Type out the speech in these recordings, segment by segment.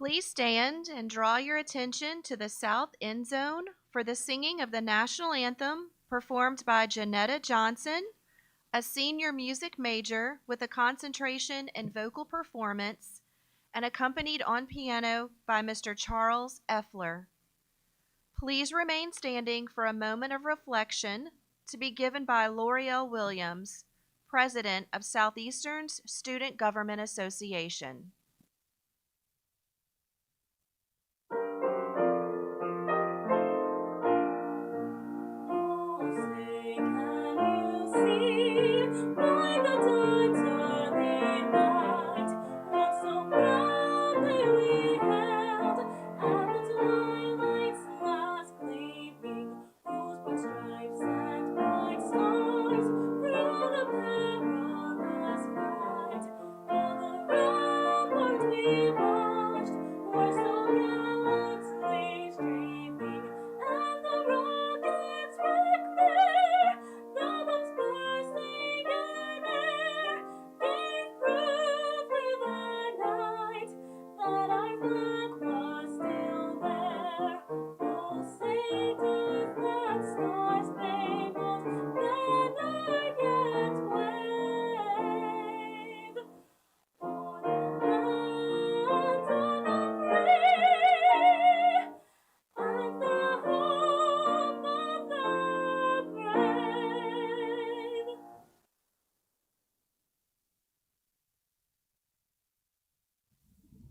Please stand and draw your attention to the south end zone for the singing of the national anthem performed by Janetta Johnson, a senior music major with a concentration in vocal performance, and accompanied on piano by Mr. Charles Effler. Please remain standing for a moment of reflection to be given by L'Oreal Williams, President of Southeastern's Student Government Association.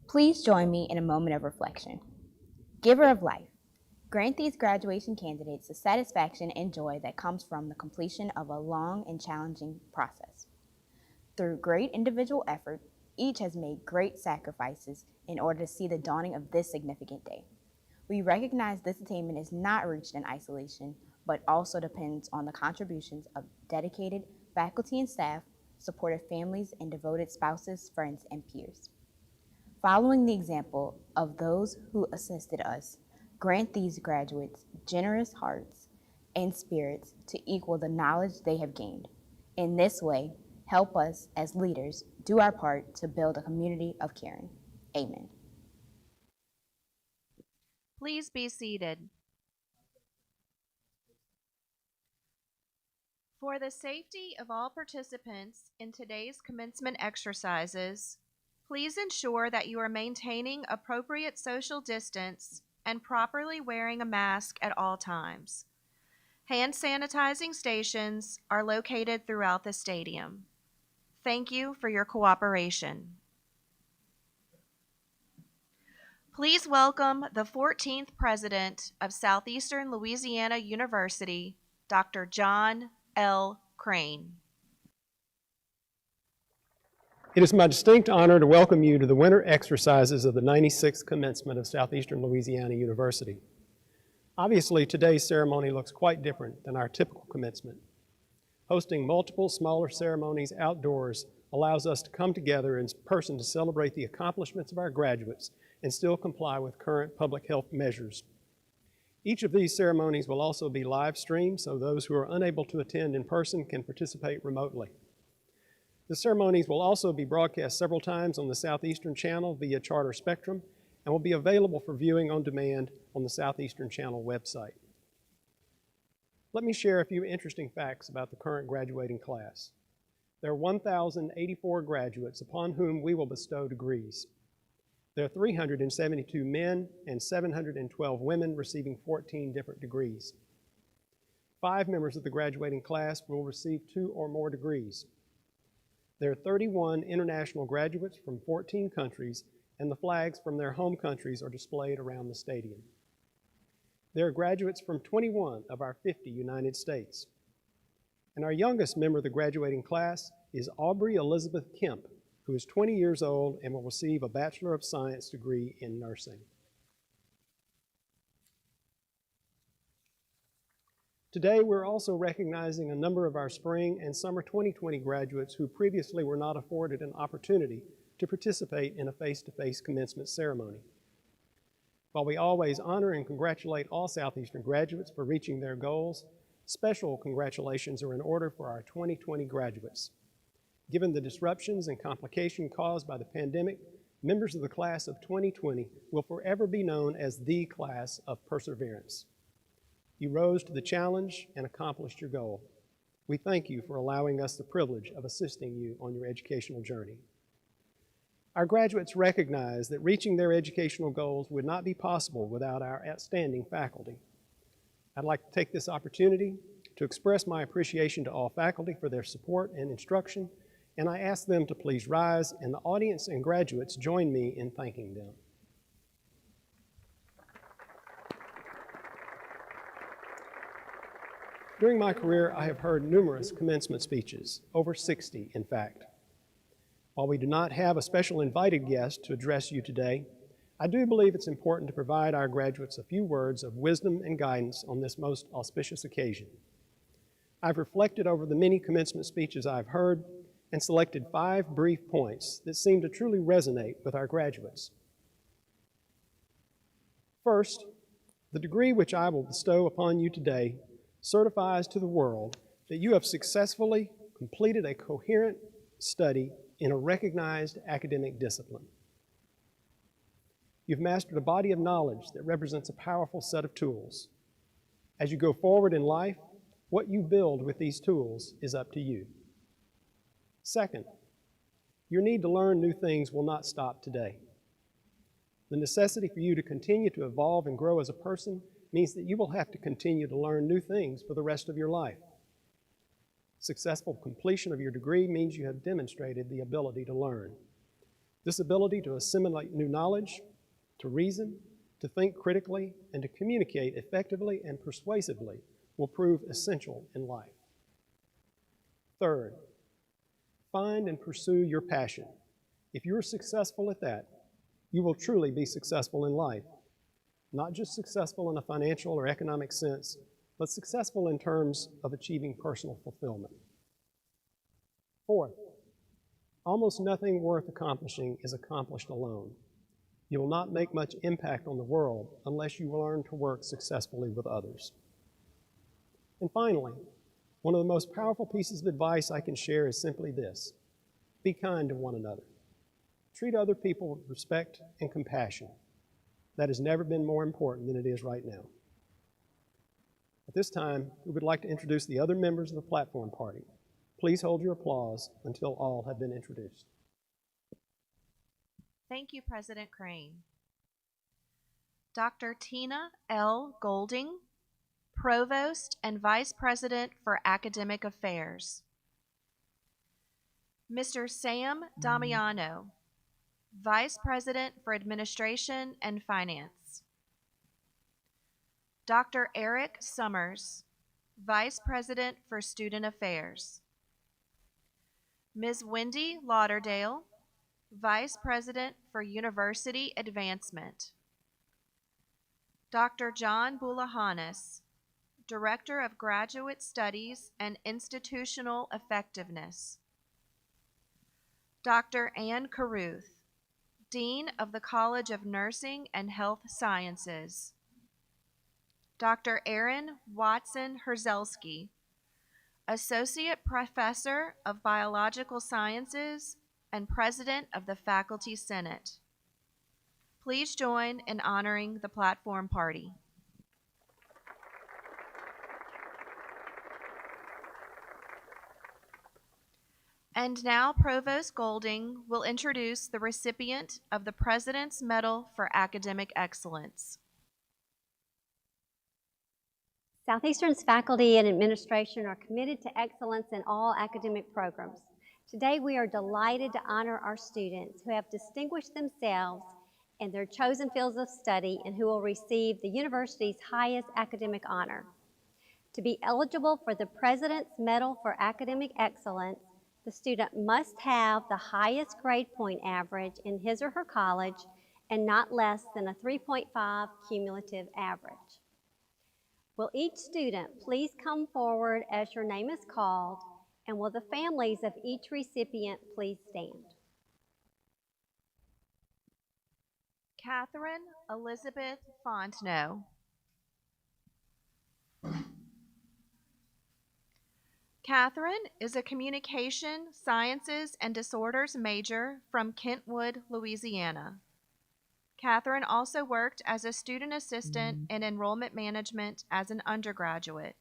Please join me in a moment of reflection. Giver of life, grant these graduation candidates the satisfaction and joy that comes from the completion of a long and challenging process. Through great individual effort, each has made great sacrifices in order to see the dawning of this significant day. We recognize this attainment is not reached in isolation, but also depends on the contributions of dedicated faculty and staff, supportive families, and devoted spouses, friends, and peers. Following the example of those who assisted us, grant these graduates generous hearts and spirits to equal the knowledge they have gained. In this way, help us as leaders do our part to build a community of caring. Amen. Please be seated. For the safety of all participants in today's commencement exercises, please ensure that you are maintaining appropriate social distance and properly wearing a mask at all times. Hand sanitizing stations are located throughout the stadium. Thank you for your cooperation. Please welcome the 14th President of Southeastern Louisiana University, Dr. John L. Crane. It is my distinct honor to welcome you to the winter exercises of the 96th commencement of Southeastern Louisiana University. Obviously, today's ceremony looks quite different than our typical commencement. Hosting multiple smaller ceremonies outdoors allows us to come together in person to celebrate the accomplishments of our graduates and still comply with current public health measures. Each of these ceremonies will also be live streamed, so those who are unable to attend in person can participate remotely. The ceremonies will also be broadcast several times on the Southeastern Channel via Charter Spectrum and will be available for viewing on demand on the Southeastern Channel website. Let me share a few interesting facts about the current graduating class. There are 1,084 graduates upon whom we will bestow degrees. There are 372 men and 712 women receiving 14 different degrees. 5 members of the graduating class will receive 2 or more degrees. There are 31 international graduates from 14 countries, and the flags from their home countries are displayed around the stadium. There are graduates from 21 of our 50 United States. And our youngest member of the graduating class is Aubrey Elizabeth Kemp, who is 20 years old and will receive a Bachelor of Science degree in nursing. Today, we're also recognizing a number of our spring and summer 2020 graduates who previously were not afforded an opportunity to participate in a face-to-face commencement ceremony. While we always honor and congratulate all Southeastern graduates for reaching their goals, special congratulations are in order for our 2020 graduates. Given the disruptions and complication caused by the pandemic, members of the class of 2020 will forever be known as the class of perseverance. You rose to the challenge and accomplished your goal. We thank you for allowing us the privilege of assisting you on your educational journey. Our graduates recognize that reaching their educational goals would not be possible without our outstanding faculty. I'd like to take this opportunity to express my appreciation to all faculty for their support and instruction, and I ask them to please rise, and the audience and graduates join me in thanking them. During my career, I have heard numerous commencement speeches, over 60 in fact. While we do not have a special invited guest to address you today, I do believe it's important to provide our graduates a few words of wisdom and guidance on this most auspicious occasion. I've reflected over the many commencement speeches I've heard and selected 5 brief points that seem to truly resonate with our graduates. First, the degree which I will bestow upon you today certifies to the world that you have successfully completed a coherent study in a recognized academic discipline. You've mastered a body of knowledge that represents a powerful set of tools. As you go forward in life, what you build with these tools is up to you. Second, your need to learn new things will not stop today. The necessity for you to continue to evolve and grow as a person means that you will have to continue to learn new things for the rest of your life. Successful completion of your degree means you have demonstrated the ability to learn. This ability to assimilate new knowledge, to reason, to think critically, and to communicate effectively and persuasively will prove essential in life. Third, find and pursue your passion. If you're successful at that, you will truly be successful in life. Not just successful in a financial or economic sense, but successful in terms of achieving personal fulfillment. Fourth, almost nothing worth accomplishing is accomplished alone. You will not make much impact on the world unless you learn to work successfully with others. And finally, one of the most powerful pieces of advice I can share is simply this: be kind to one another. Treat other people with respect and compassion. That has never been more important than it is right now. At this time, we would like to introduce the other members of the platform party. Please hold your applause until all have been introduced. Thank you, President Crane. Dr. Tina L. Golding, Provost and Vice President for Academic Affairs. Mr. Sam Damiano, Vice President for Administration and Finance. Dr. Eric Summers, Vice President for Student Affairs. Ms. Wendy Lauderdale, Vice President for University Advancement. Dr. John Boulahanis, Director of Graduate Studies and Institutional Effectiveness. Dr. Ann Carruth, Dean of the College of Nursing and Health Sciences. Dr. Aaron Watson Herzelski, Associate Professor of Biological Sciences and President of the Faculty Senate. Please join in honoring the platform party. And now Provost Golding will introduce the recipient of the President's Medal for Academic Excellence. Southeastern's faculty and administration are committed to excellence in all academic programs. Today we are delighted to honor our students who have distinguished themselves in their chosen fields of study and who will receive the university's highest academic honor. To be eligible for the President's Medal for Academic Excellence, the student must have the highest grade point average in his or her college and not less than a 3.5 cumulative average. Will each student please come forward as your name is called, and will the families of each recipient please stand? Catherine Elizabeth Fontenot. Catherine is a Communication Sciences and Disorders major from Kentwood, Louisiana. Catherine also worked as a student assistant in enrollment management as an undergraduate.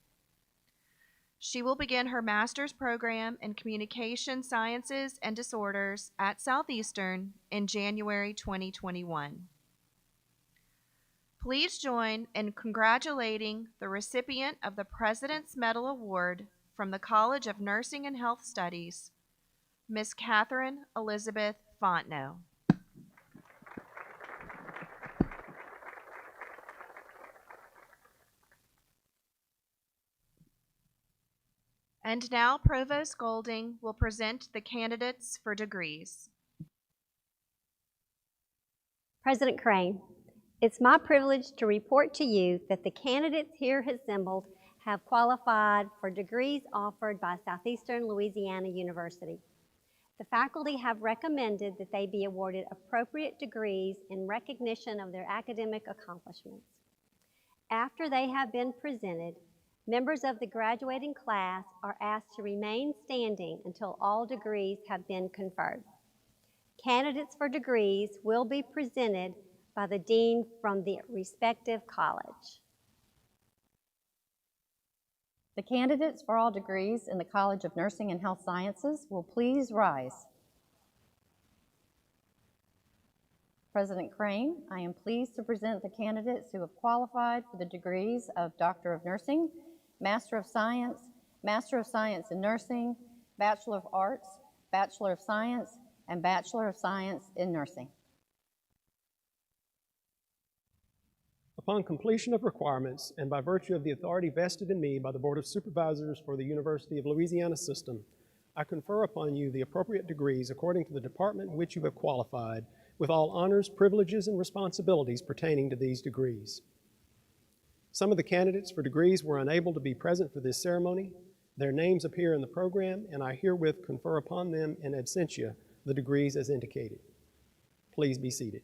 She will begin her master's program in Communication Sciences and Disorders at Southeastern in January 2021. Please join in congratulating the recipient of the President's Medal Award from the College of Nursing and Health Studies, Miss Catherine Elizabeth Fontenot. And now Provost Golding will present the candidates for degrees. President Crane, it's my privilege to report to you that the candidates here assembled have qualified for degrees offered by Southeastern Louisiana University. The faculty have recommended that they be awarded appropriate degrees in recognition of their academic accomplishments. After they have been presented, members of the graduating class are asked to remain standing until all degrees have been conferred. Candidates for degrees will be presented by the dean from the respective college. The candidates for all degrees in the College of Nursing and Health Sciences will please rise. President Crane, I am pleased to present the candidates who have qualified for the degrees of Doctor of Nursing, Master of Science in Nursing, Bachelor of Arts, Bachelor of Science, and Bachelor of Science in Nursing. Upon completion of requirements and by virtue of the authority vested in me by the Board of Supervisors for the University of Louisiana System, I confer upon you the appropriate degrees according to the department in which you have qualified, with all honors, privileges, and responsibilities pertaining to these degrees. Some of the candidates for degrees were unable to be present for this ceremony. Their names appear in the program, and I herewith confer upon them in absentia the degrees as indicated. Please be seated.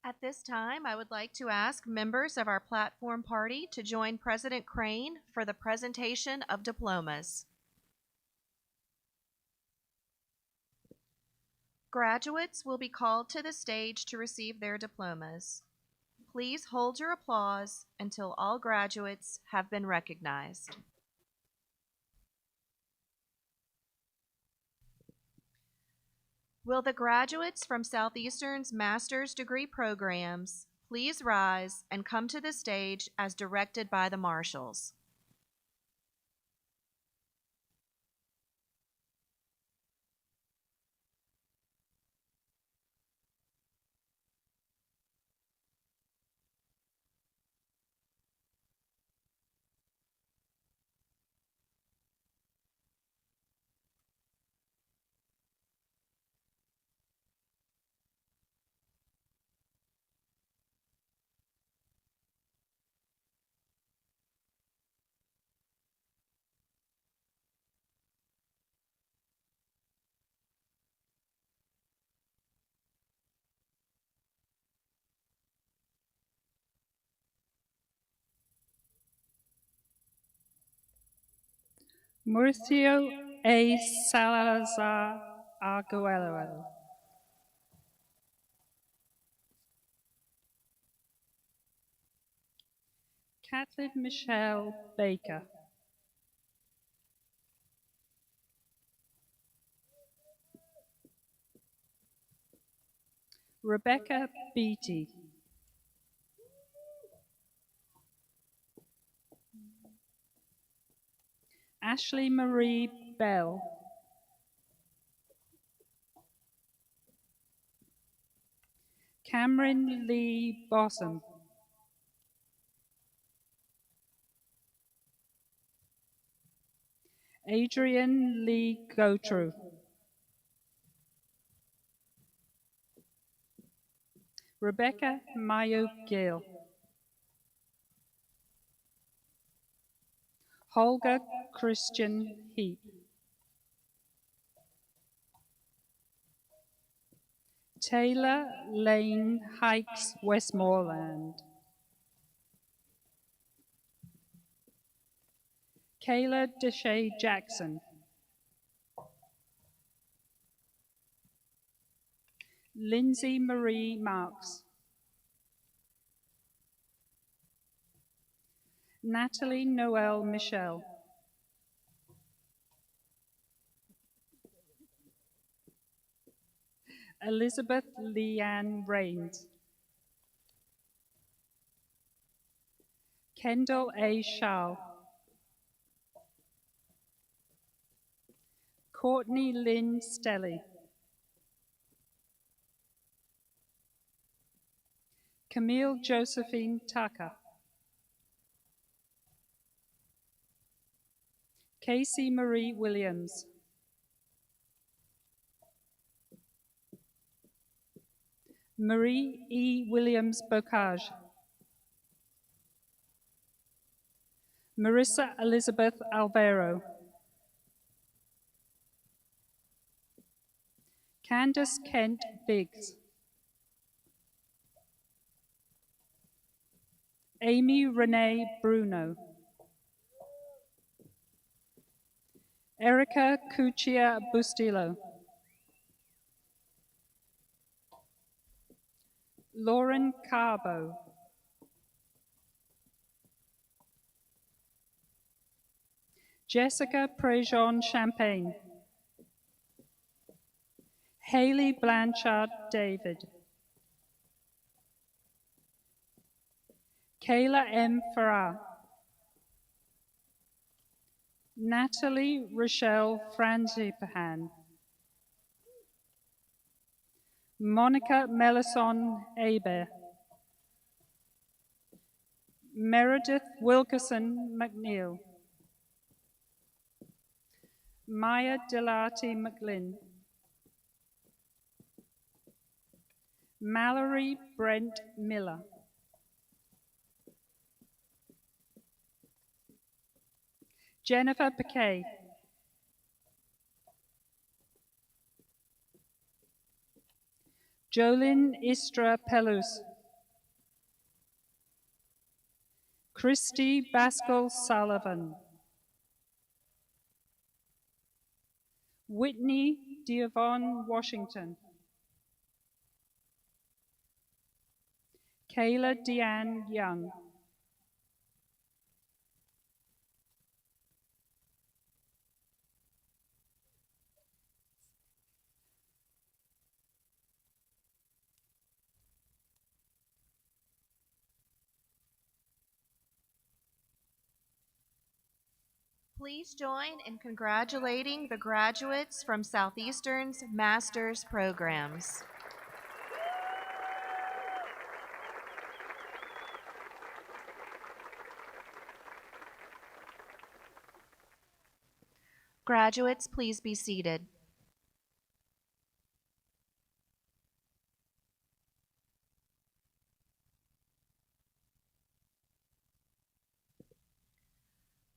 At this time, I would like to ask members of our platform party to join President Crane for the presentation of diplomas. Graduates will be called to the stage to receive their diplomas. Please hold your applause until all graduates have been recognized. Will the graduates from Southeastern's master's degree programs please rise and come to the stage as directed by the marshals? Mauricio A. Salazar Arguello. Kathleen Michelle Baker. Rebecca Beatty. Ashley Marie Bell. Cameron Lee Bossum. Adrian Lee Gotru. Rebecca Mayo Gill. Holger Christian Heap. Taylor Lane Hikes Westmoreland. Kayla Deshay Jackson, Lindsay Marie Marks, Natalie Noel Michelle, Elizabeth Leanne Rains, Kendall A. Schall, Courtney Lynn Stelly, Camille Josephine Tucker, Casey Marie Williams, Marie E. Williams Bocage, Marissa Elizabeth Alvaro, Candace Kent Biggs, Amy Renee Bruno, Erica Cuccia Bustillo, Lauren Carbo, Jessica Prejean Champagne, Haley Blanchard David, Kayla M. Farrar, Natalie Rochelle Franzipahan, Monica Mellison Aber, Meredith Wilkerson McNeil, Maya Delati McLean, Mallory Brent Miller, Jennifer Piquet, Jolyn Istra Pelus, Christy Baskell Sullivan, Whitney Diavon Washington, Kayla Deanne Young, Please join in congratulating the graduates from Southeastern's master's programs. Graduates, please be seated.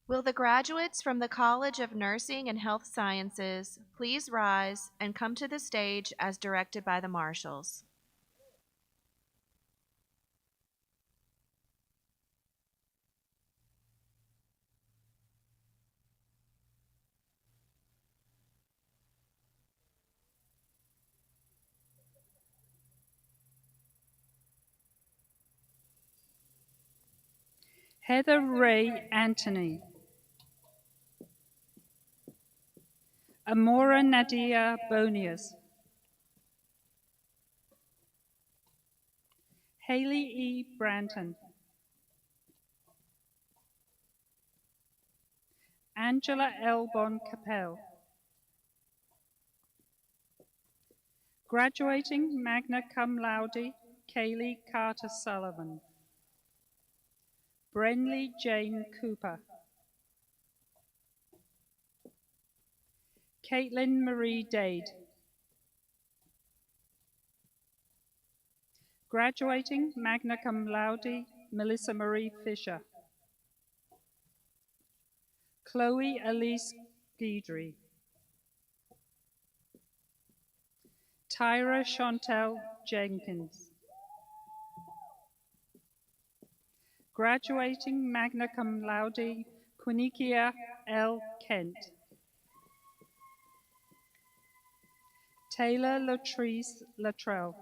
Will the graduates from the College of Nursing and Health Sciences please rise and come to the stage as directed by the marshals? Heather Ray Anthony, Amora Nadia Bonias, Haley E. Branton, Angela Elbon Capel, graduating magna cum laude, Kaylee Carter Sullivan, Brenley Jane Cooper, Caitlin Marie Dade, graduating magna cum laude, Melissa Marie Fisher, Chloe Elise Guidry, Tyra Chantel Jenkins, graduating magna cum laude, Quinikia L. Kent. Taylor Latrice Latrell.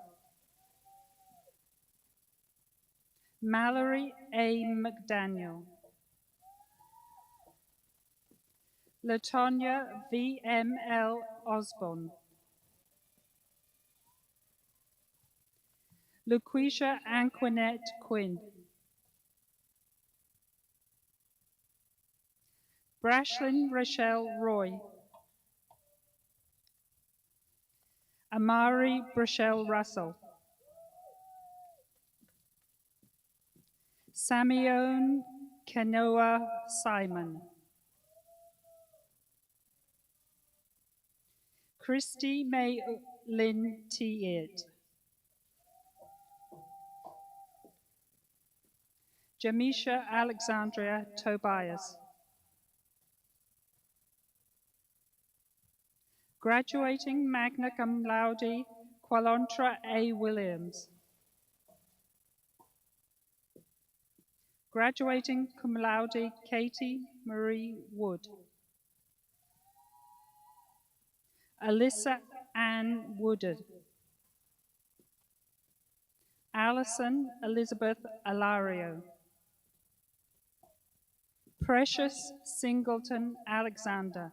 Mallory A. McDaniel. Latonya V.M.L. Osborne. Lucretia Anquinette Quinn. Brashlyn Rochelle Roy. Amari Brachelle Russell. Samione Kenoa Simon. Christy May Lynn T. Jamisha Alexandria Tobias. Graduating magna cum laude, Qualontra A. Williams. Graduating cum laude, Katie Marie Wood. Alyssa Ann Woodard. Allison Elizabeth Alario. Precious Singleton Alexander.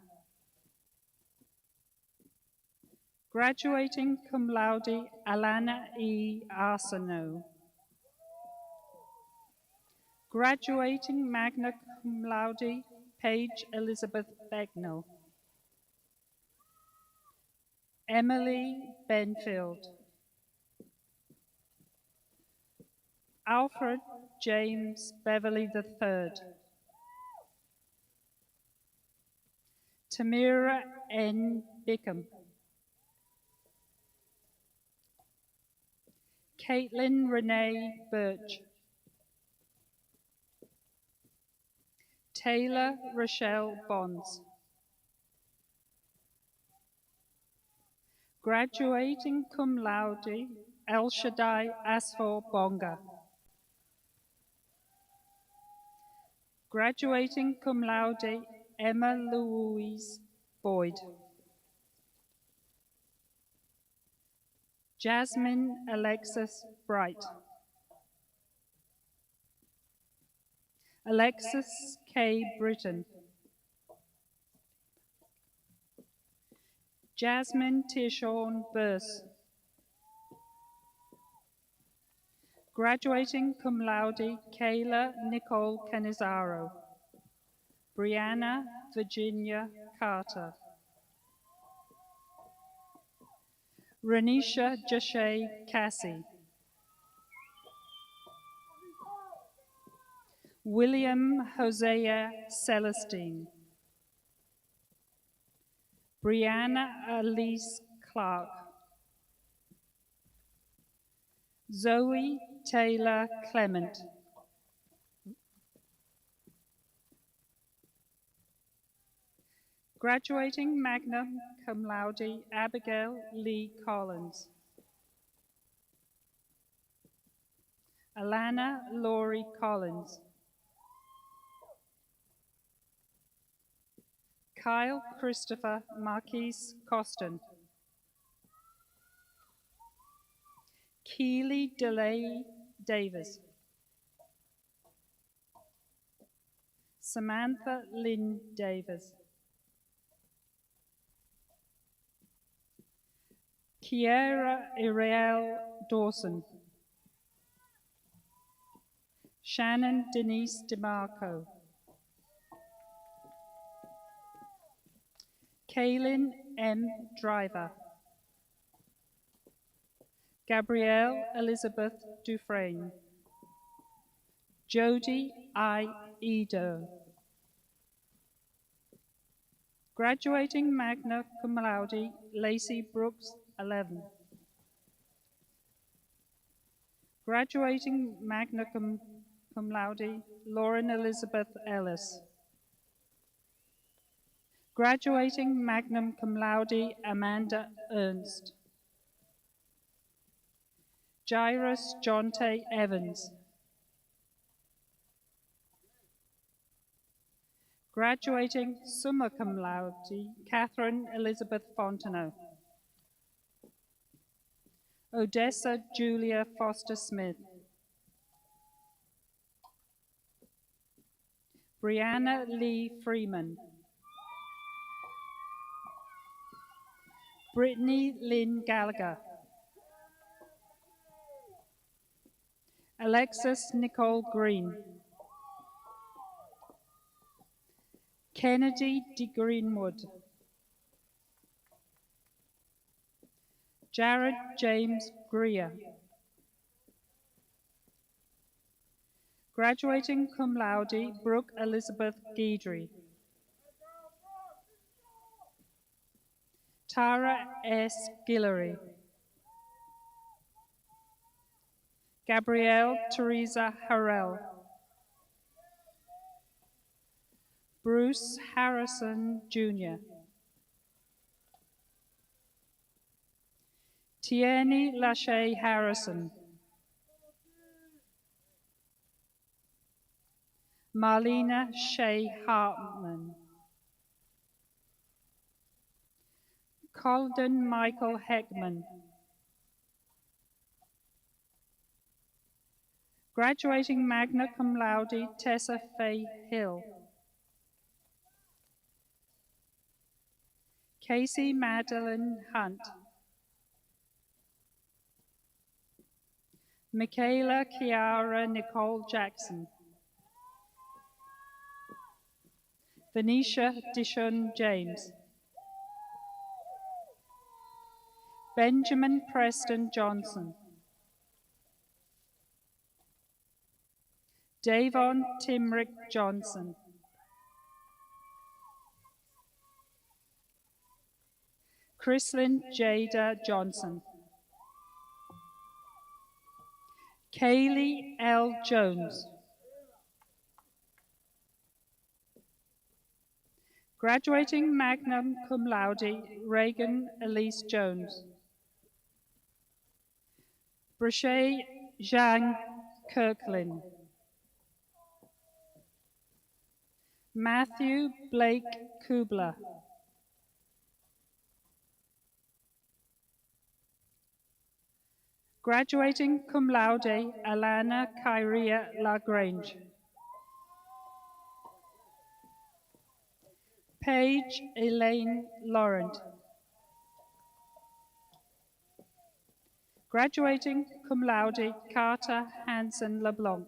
Graduating cum laude, Alana E. Arsenault. Graduating magna cum laude, Paige Elizabeth Begnell. Emily Benfield. Alfred James Beverly III. Tamira N. Bickham. Caitlin Renee Birch. Taylor Rochelle Bonds. Graduating cum laude, El Shaddai Asfor Bonga. Graduating cum laude, Emma Louise Boyd. Jasmine Alexis Bright. Alexis K. Britton. Jasmine Tishorn Burse. Graduating cum laude, Kayla Nicole Canizaro. Brianna Virginia Carter. Renisha Jashay Cassie. William Hosea Celestine. Brianna Elise Clark. Zoe Taylor Clement. Graduating magna cum laude, Abigail Lee Collins. Alana Laurie Collins. Kyle Christopher Marquise Coston. Keely DeLay Davis. Samantha Lynn Davis. Kiera Iriel Dawson. Shannon Denise DeMarco. Kaylin M. Driver. Gabrielle Elizabeth Dufresne. Jody I. Edo. Graduating magna cum laude, Lacey Brooks 11. Graduating magna cum laude, Lauren Elizabeth Ellis. Graduating magna cum laude, Amanda Ernst. Jairus Jonte Evans. Graduating summa cum laude, Catherine Elizabeth Fontenot. Odessa Julia Foster Smith. Brianna Lee Freeman. Brittany Lynn Gallagher. Alexis Nicole Green. Kennedy D. Greenwood. Jared James Greer. Graduating cum laude, Brooke Elizabeth Guidry. Tara S. Guillory. Gabrielle Teresa Harrell. Bruce Harrison, Jr. Tierney Lachey Harrison. Marlena Shea Hartman. Colden Michael Heckman. Graduating magna cum laude, Tessa Faye Hill. Casey Madeline Hunt. Michaela Kiara Nicole Jackson. Venetia Dishon James. Benjamin Preston Johnson. Davon Timrick Johnson. Chrislyn Jada Johnson. Kaylee L. Jones. Graduating magna cum laude, Reagan Elise Jones. Brochet Zhang Kirklin. Matthew Blake Kubler. Graduating cum laude, Alana Kyria Lagrange. Paige Elaine Laurent. Graduating cum laude, Carter Hansen LeBlanc.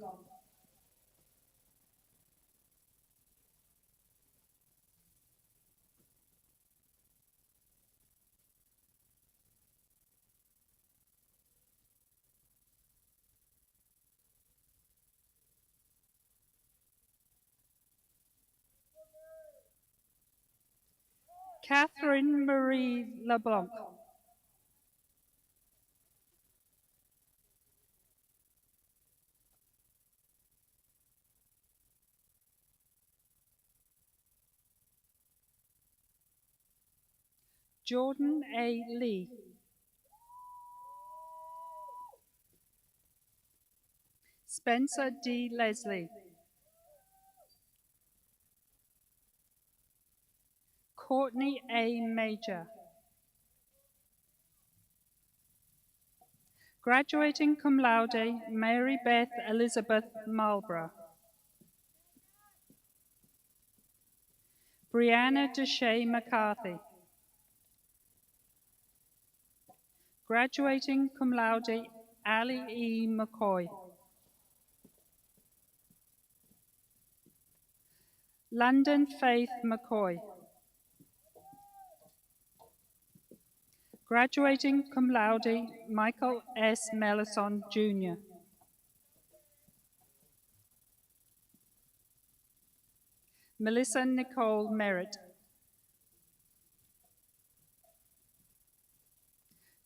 Catherine Marie LeBlanc. Jordan A. Lee. Spencer D. Leslie. Courtney A. Major. Graduating cum laude, Mary Beth Elizabeth Marlborough. Brianna Deshay McCarthy. Graduating cum laude, Ali E. McCoy. London Faith McCoy. Graduating cum laude, Michael S. Mellison, Jr. Melissa Nicole Merritt.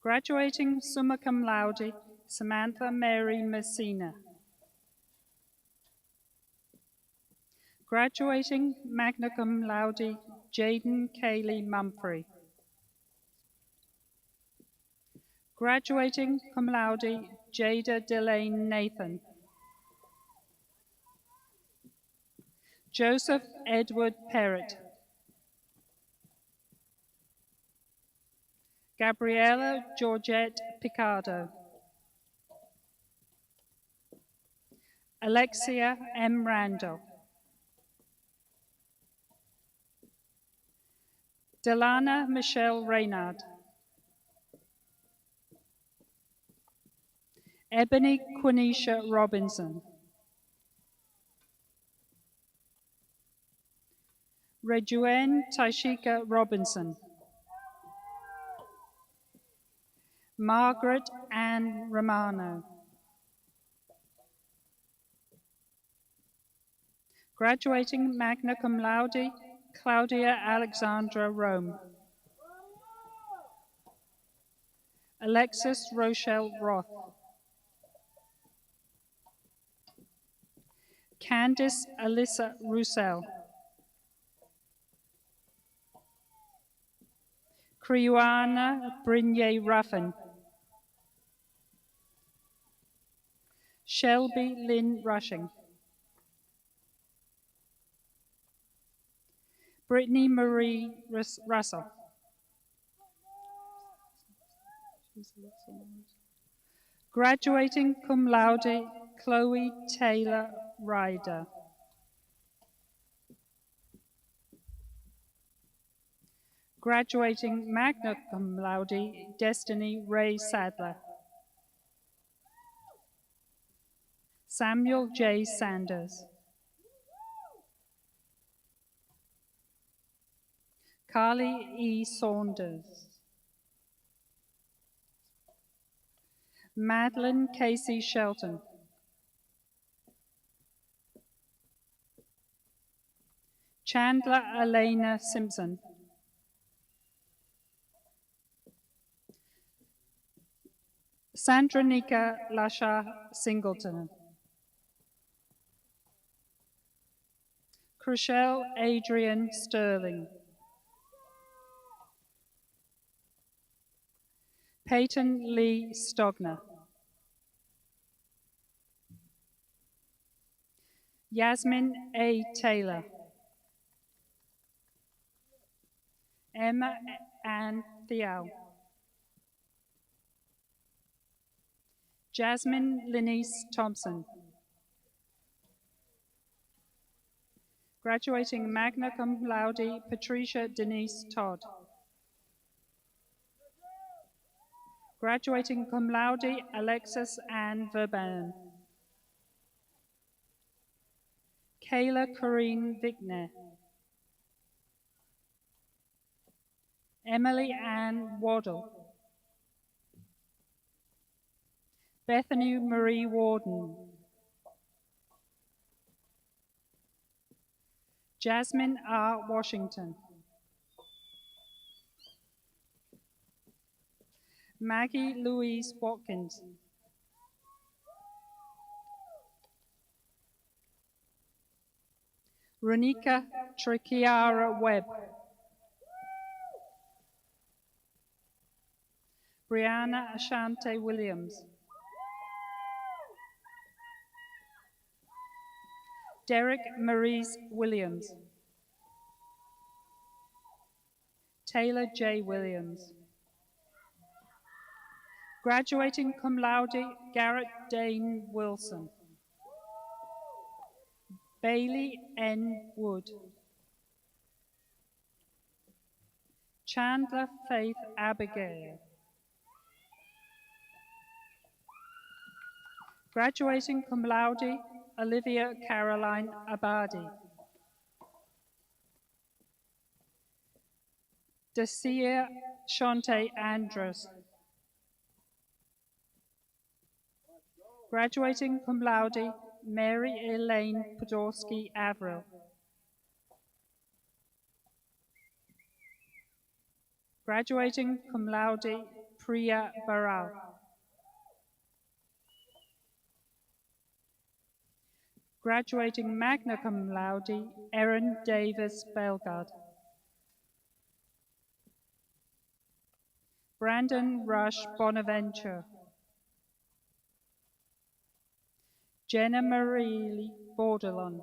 Graduating summa cum laude, Samantha Mary Messina. Graduating magna cum laude, Jaden Kaylee Mumphrey. Graduating cum laude, Jada Delane Nathan. Joseph Edward Perrott, Gabriella Georgette Picardo, Alexia M. Randall, Delana Michelle Reynard, Ebony Quenisha Robinson, Rejuane Taishika Robinson, Margaret Ann Romano, graduating magna cum laude, Claudia Alexandra Rome, Alexis Rochelle Roth, Candice Alyssa Roussel, Kriwana Brinier Ruffin, Shelby Lynn Rushing, Brittany Marie Russell, graduating cum laude, Chloe Taylor Ryder, graduating magna cum laude, Destiny Ray Sadler, Samuel J. Sanders, Carly E. Saunders, Madeline Casey Shelton, Chandler Elena Simpson, Sandra Nika Lasha Singleton, Chriselle Adrian Sterling, Peyton Lee Stogner, Yasmin A. Taylor, Emma Ann Thiel, Jasmine Linice Thompson, graduating magna cum laude, Patricia Denise Todd, graduating cum laude, Alexis Ann Verban, Kayla Corrine Vigner, Emily Ann Waddle, Bethany Marie Warden, Jasmine R. Washington, Maggie Louise Watkins, Ronika Trichiara Webb, Brianna Ashante Williams, Derek Maurice Williams, Taylor J. Williams, graduating cum laude, Garrett Dane Wilson, Bailey N. Wood, Chandler Faith Abigail, graduating cum laude, Olivia Caroline Abadi, Dacia Shante Andrews, graduating cum laude, Mary Elaine Podolsky Avril, graduating cum laude, Priya Baral, graduating magna cum laude, Erin Davis Belgard, Brandon Rush Bonaventure, Jenna Marie Bordelon,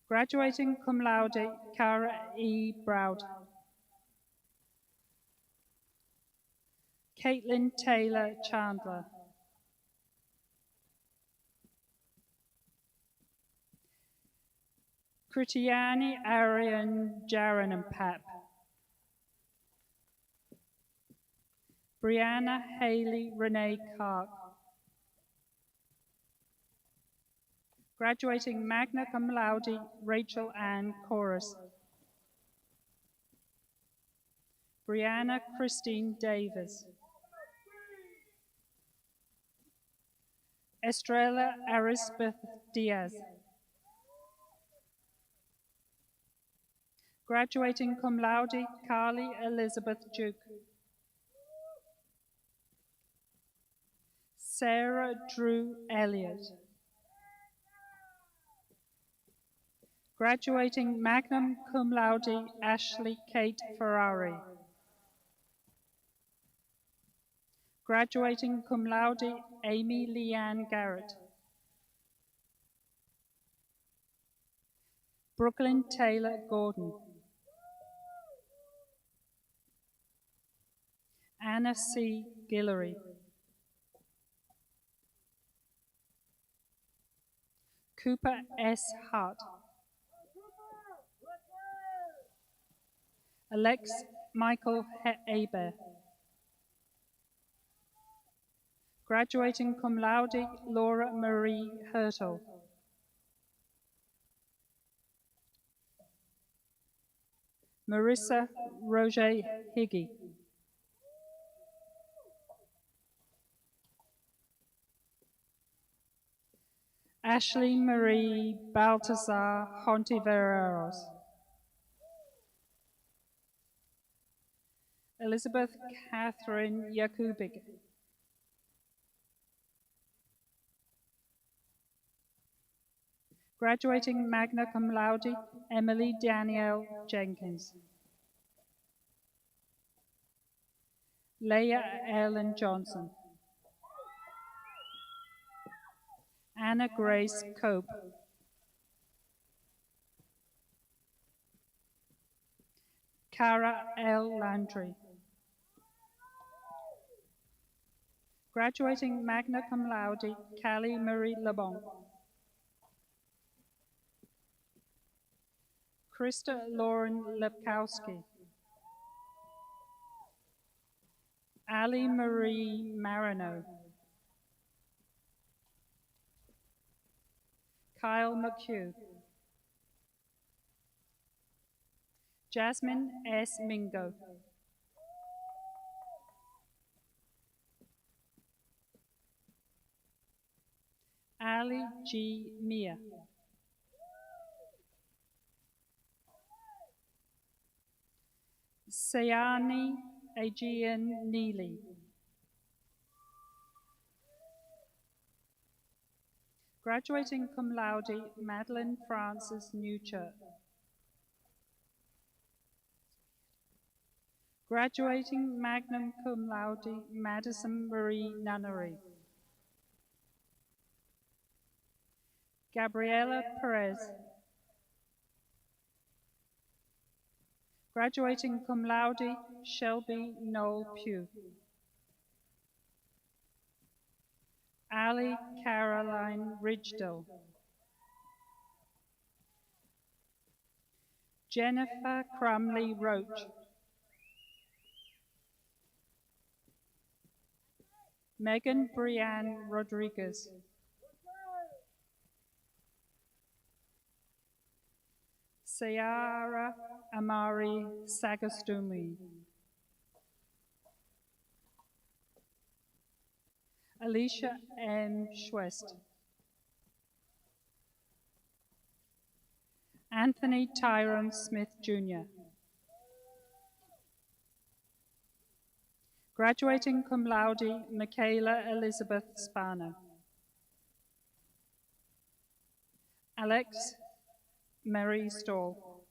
Graduating cum laude, Cara E. Browd. Caitlin Taylor Chandler. Kritiani Arian Jaranapap. Brianna Haley Renee Clark. Graduating magna cum laude, Rachel Ann Chorus. Brianna Christine Davis. Estrella Arisbeth Diaz. Graduating cum laude, Carly Elizabeth Duke. Sarah Drew Elliott. Graduating magna cum laude, Ashley Kate Ferrari. Graduating cum laude, Amy Leanne Garrett. Brooklyn Taylor Gordon. Anna C. Guillory. Cooper S. Hart. Alex Michael Aber. Graduating cum laude, Laura Marie Hurtle. Marissa Roger Higgy. Ashley Marie Baltazar Hontiveros. Elizabeth Catherine Jakubik. Graduating magna cum laude, Emily Danielle Jenkins. Leah Ellen Johnson. Anna Grace Cope. Cara L. Landry. Graduating magna cum laude, Callie Marie Lebon. Krista Lauren Lepkowski. Ali Marie Marino. Kyle McHugh. Jasmine S. Mingo. Ali G. Mia. Sayani Aegean Neely. Graduating cum laude, Madeline Frances Newchurch. Graduating magna cum laude, Madison Marie Nunnery. Gabriela Perez. Graduating cum laude, Shelby Noel Pugh. Ali Caroline Ridgedale. Jennifer Crumley Roach. Megan Brianne Rodriguez. Sayara Amari Sagastumi. Alicia M. Schwest. Anthony Tyrone Smith Jr. Graduating cum laude, Michaela Elizabeth Spano. Alex Mary Stall.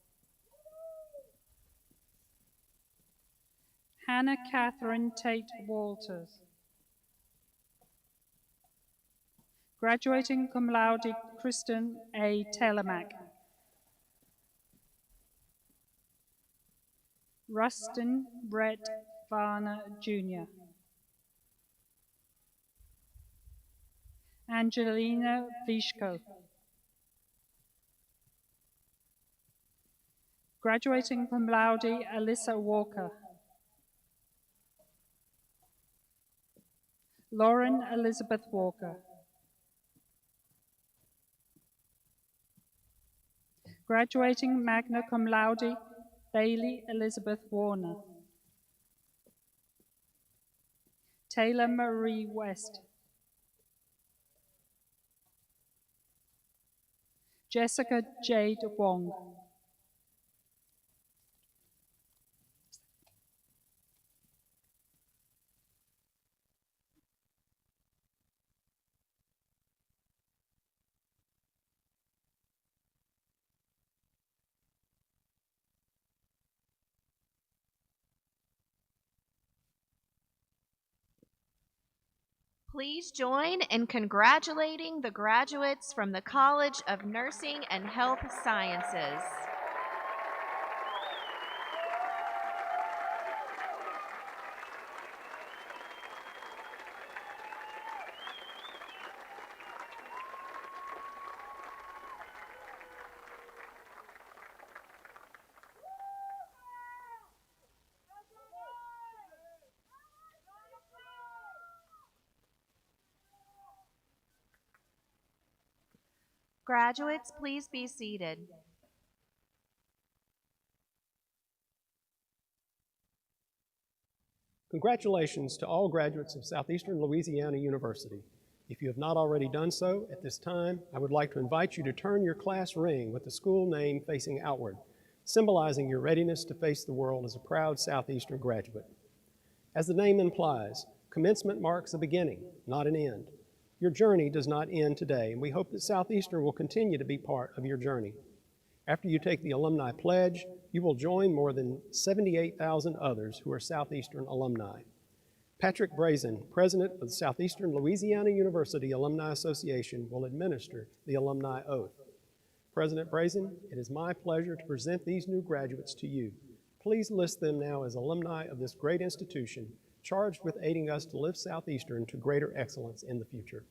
Hannah Catherine Tate Walters. Graduating cum laude, Kristen A. Telemack. Rustin Brett Varner Jr., Angelina Vishko. Graduating cum laude, Alyssa Walker. Lauren Elizabeth Walker. Graduating magna cum laude, Bailey Elizabeth Warner. Taylor Marie West. Jessica Jade Wong. Please join in congratulating the graduates from the College of Nursing and Health Sciences. Graduates, please be seated. Congratulations to all graduates of Southeastern Louisiana University. If you have not already done so, at this time, I would like to invite you to turn your class ring with the school name facing outward, symbolizing your readiness to face the world as a proud Southeastern graduate. As the name implies, commencement marks a beginning, not an end. Your journey does not end today, and we hope that Southeastern will continue to be part of your journey. After you take the Alumni Pledge, you will join more than 78,000 others who are Southeastern alumni. Patrick Brazen, President of the Southeastern Louisiana University Alumni Association, will administer the alumni oath. President Brazen, it is my pleasure to present these new graduates to you. Please list them now as alumni of this great institution, charged with aiding us to lift Southeastern to greater excellence in the future.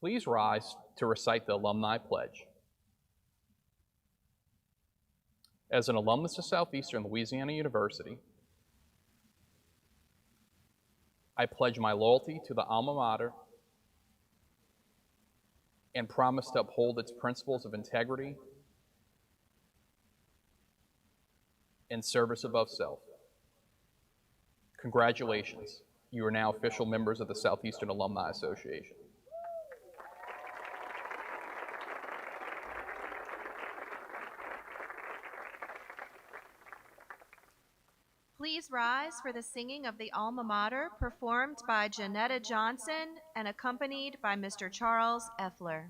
Please rise to recite the Alumni Pledge. As an alumnus of Southeastern Louisiana University, I pledge my loyalty to the alma mater and promise to uphold its principles of integrity and service above self. Congratulations. You are now official members of the Southeastern Alumni Association. Please rise for the singing of the Alma Mater, performed by Janetta Johnson and accompanied by Mr. Charles Effler.